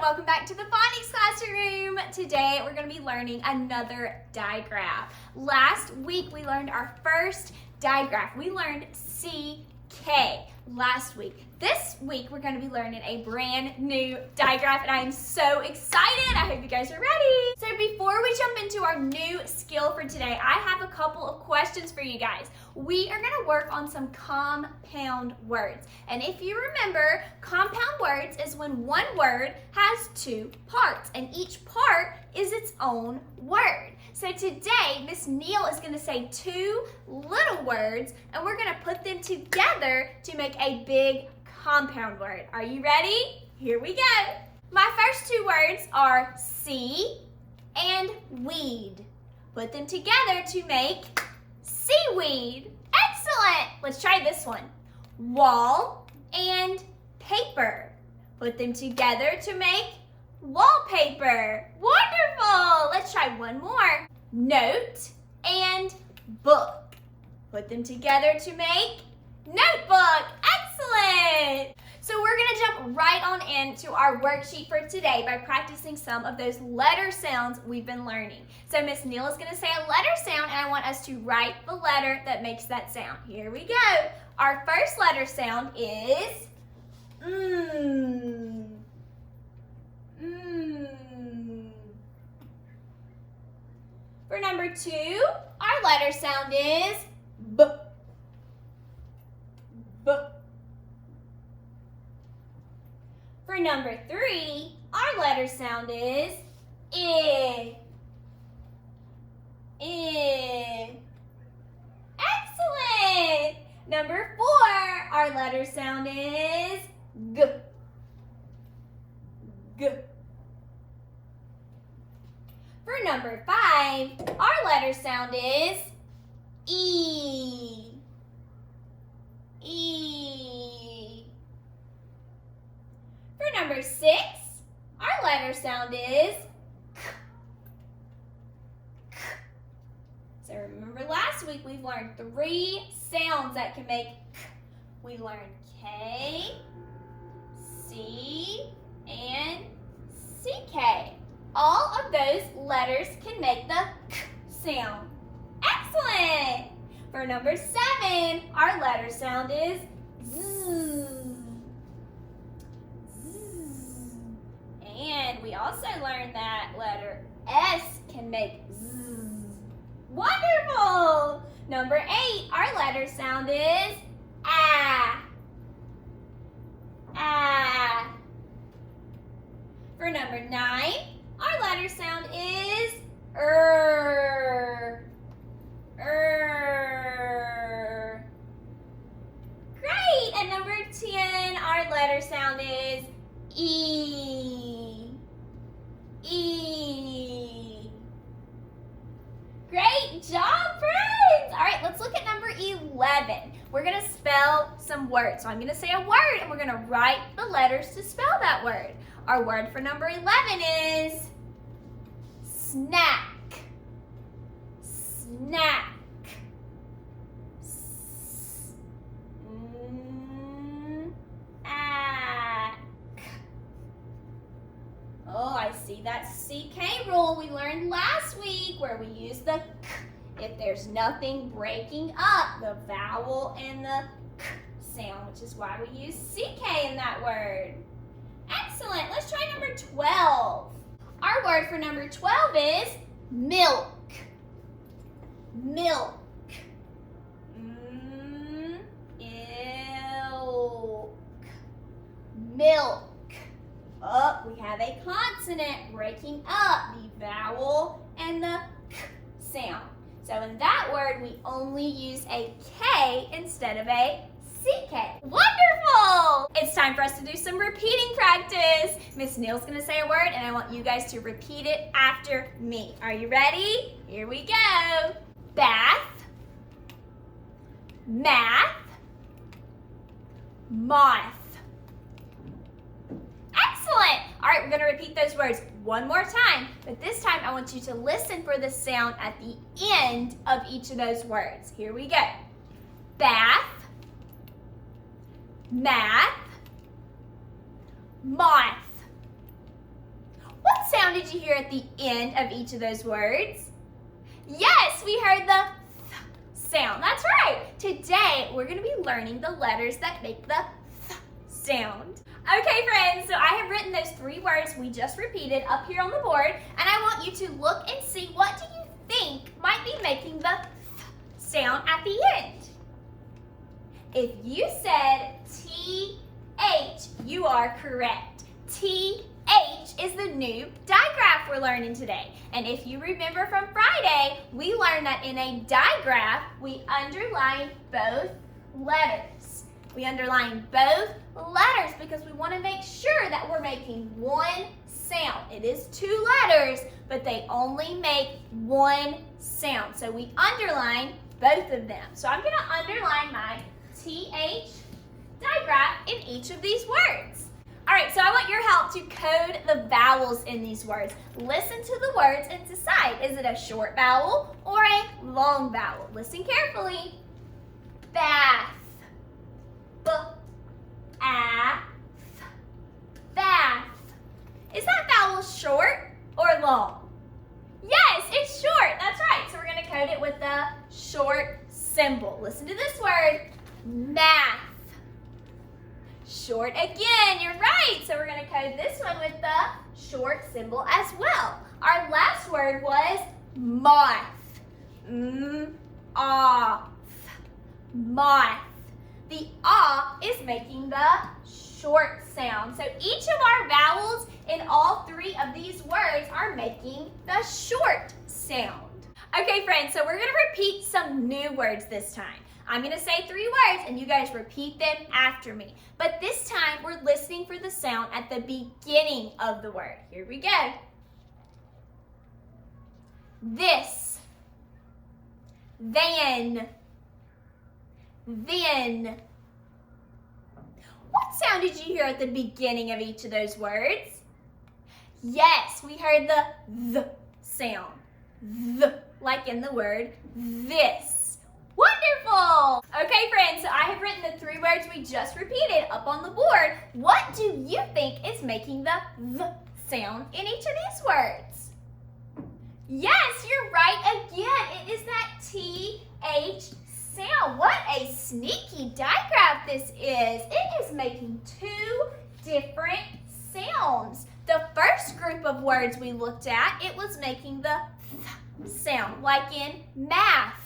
welcome back to the Phonics classroom. Today we're going to be learning another digraph. Last week we learned our first digraph. We learned CK last week. This week we're going to be learning a brand new digraph and I am so excited. I hope you guys are ready. So before we jump into our new skill for today, I have a couple of questions for you guys. We are going to work on some compound words. And if you remember, compound words is when one word has two parts and each part is its own word. So today, Miss Neal is going to say two little words and we're going to put them together to make a big compound word. Are you ready? Here we go. My first two words are sea and weed. Put them together to make seaweed. Excellent. Let's try this one. Wall and paper. Put them together to make wallpaper. Wonderful. Let's try one more. Note and book. Put them together to make notebook. Excellent. So we're going to jump right on into our worksheet for today by practicing some of those letter sounds we've been learning. So Miss Neal is going to say a letter sound and I want us to write the letter that makes that sound. Here we go. Our first letter sound is For number 2, our letter sound is B. B. For number 3, our letter sound is I. I. Excellent! Number 4, our letter sound is G. G. For number 5, our letter sound is E. E. For number 6, our letter sound is K. K. So remember last week we learned 3 sounds that can make K. We learned K, C, and CK. All of those letters can make the K sound. Excellent! For number 7, our letter sound is Z. Z. And we also learned that letter S can make Z. Wonderful! Number 8, our letter sound is A. A. For number 9, our letter sound is Great! And number 10, our letter sound is E. E. Great job, friends! All right, let's look at number 11. We're going to spell some words. So I'm going to say a word and we're going to write the letters to spell that word. Our word for number 11 is snack. Snack. Oh, I see that CK rule we learned last week where we use the K if there's nothing breaking up the vowel and the K sound, which is why we use CK in that word. Excellent. Let's try number 12. Our word for number 12 is milk. Milk. Ilk. Milk. Oh, we have a consonant breaking up the vowel and the K sound. So in that word, we only use a K instead of a CK. Wonderful! It's time for us to do some repeating practice. Miss Neal's gonna say a word and I want you guys to repeat it after me. Are you ready? Here we go. Bath, math, moth. Excellent! All right, we're gonna repeat those words one more time, but this time I want you to listen for the sound at the end of each of those words. Here we go. Bath, math, moth. did you hear at the end of each of those words? Yes, we heard the th sound. That's right. Today, we're going to be learning the letters that make the th sound. Okay, friends, so I have written those 3 words we just repeated up here on the board, and I want you to look and see what do you think might be making the th sound at the end. If you said TH, you are correct. TH is the new digraph we're learning today. And if you remember from Friday, we learned that in a digraph, we underline both letters. We underline both letters because we want to make sure that we're making one sound. It is 2 letters, but they only make one sound. So we underline both of them. So I'm going to underline my TH digraph in each of these words. All right, so I want your help to code the vowels in these words. Listen to the words and decide, is it a short vowel or a long vowel? Listen carefully. Bath. B-A-Th. Bath. Is that vowel short or long? Yes, it's short. That's right. So we're going to code it with the short symbol. Listen to this word. Math. Short again, you're right. So we're going to code this one with the short symbol as well. Our last word was moth. M-A-Th. Moth. The ah is making the short sound. So each of our vowels in all 3 of these words are making the short sound. Okay, friends, so we're going to repeat some new words this time. I'm going to say 3 words and you guys repeat them after me. But this time we're listening for the sound at the beginning of the word. Here we go. This. Then. Then. What sound did you hear at the beginning of each of those words? Yes, we heard the sound. The, like in the word this. Wonderful! Okay, friends, so I have written the 3 words we just repeated up on the board. What do you think is making the sound in each of these words? Yes, you're right again. It is that TH sound. What a sneaky digraph this is. It is making 2 different sounds. The first group of words we looked at, it was making the th sound, like in math.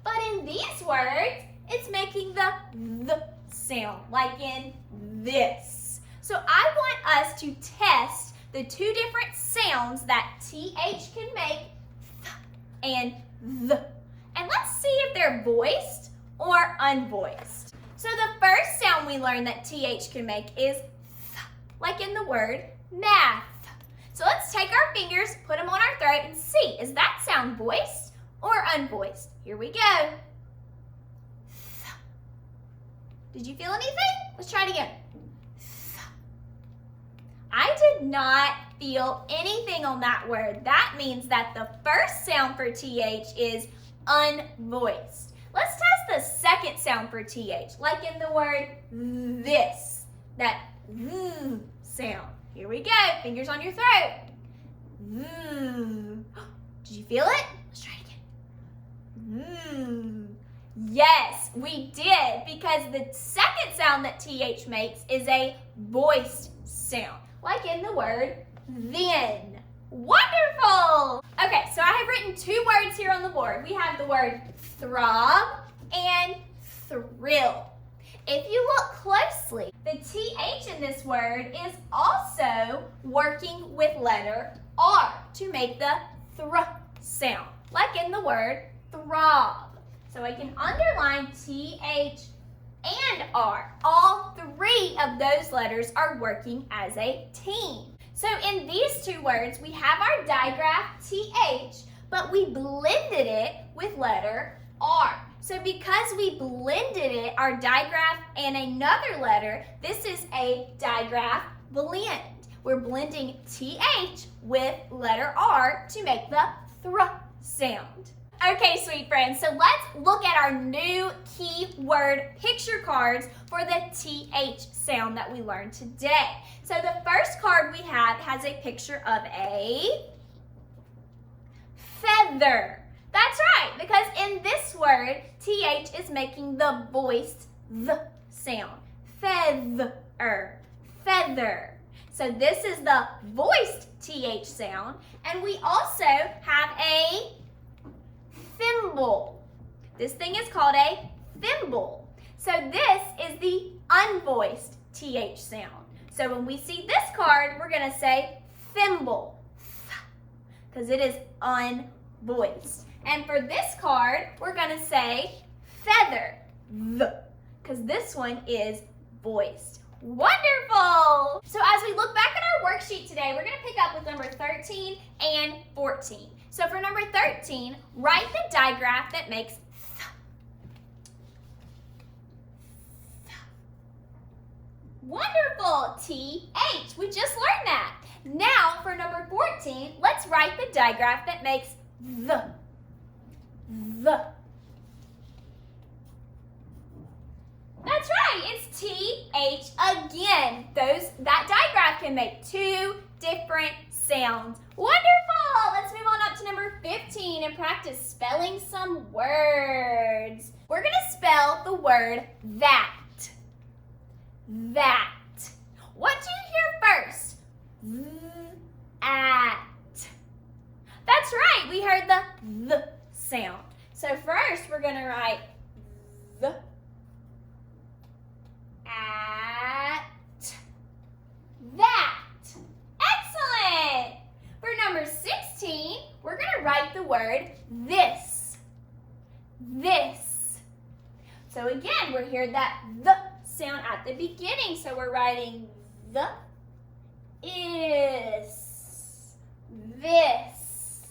But in these words, it's making the th sound, like in this. So I want us to test the 2 different sounds that TH can make, th and th. And let's see if they're voiced or unvoiced. So the first sound we learned that TH can make is th, like in the word math. So let's take our fingers, put them on our throat, and see, is that sound voiced or unvoiced? Here we go. Th. Did you feel anything? Let's try it again. Th. I did not feel anything on that word. That means that the first sound for TH is unvoiced. Let's test the second sound for TH, like in the word this, that sound. Here we go, fingers on your throat. Did you feel it? Let's try it again. Yes, we did, because the second sound that TH makes is a voiced sound, like in the word then. Wonderful! Okay, so I have written 2 words here on the board. We have the word throb and thrill. If you look closely, the TH in this word is also working with letter R to make the thr sound, like in the word throb. So I can underline TH and R. All 3 of those letters are working as a team. So in these 2 words, we have our digraph TH, but we blended it with letter R. So because we blended it, our digraph and another letter, this is a digraph blend. We're blending TH with letter R to make the thr sound. Okay, sweet friends, so let's look at our new keyword picture cards for the TH sound that we learned today. So the first card we have has a picture of a feather. That's right, because in this word, TH is making the voiced th sound. Feather, feather. So this is the voiced TH sound, and we also have a thimble. This thing is called a thimble. So this is the unvoiced TH sound. So when we see this card, we're going to say thimble, because it is unvoiced. And for this card, we're going to say feather, because this one is voiced. Wonderful! So as we look back at our worksheet today, we're going to pick up with number 13 and 14. So for number 13, write the digraph that makes th. Wonderful! TH. We just learned that. Now for number 14, let's write the digraph that makes the. That's right, it's TH again. That digraph can make two different sounds. Wonderful! Let's move on up to number 15 and practice spelling some words. We're going to spell the word that. That. What do you hear first? At. That's right, we heard the sound. So first we're going to write the. At that. Excellent. For number 16, we're going to write the word this. This. So again, we're hearing that the sound at the beginning. So we're writing the is. This.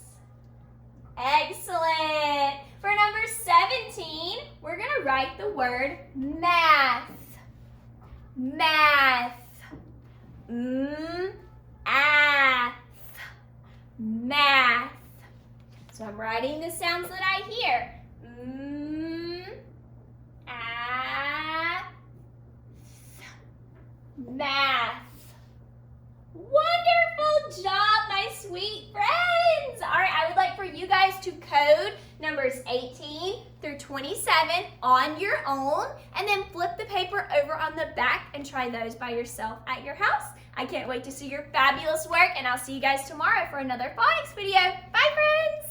Excellent. For number 17, we're going to write the word math. Math. Math. Math. So I'm writing the sounds that I hear. Math. Wonderful job, my sweet friends. All right, I would like for you guys to code numbers 18 through 27 on your own, and then flip the paper over on the back and try those by yourself at your house. I can't wait to see your fabulous work, and I'll see you guys tomorrow for another phonics video. Bye, friends.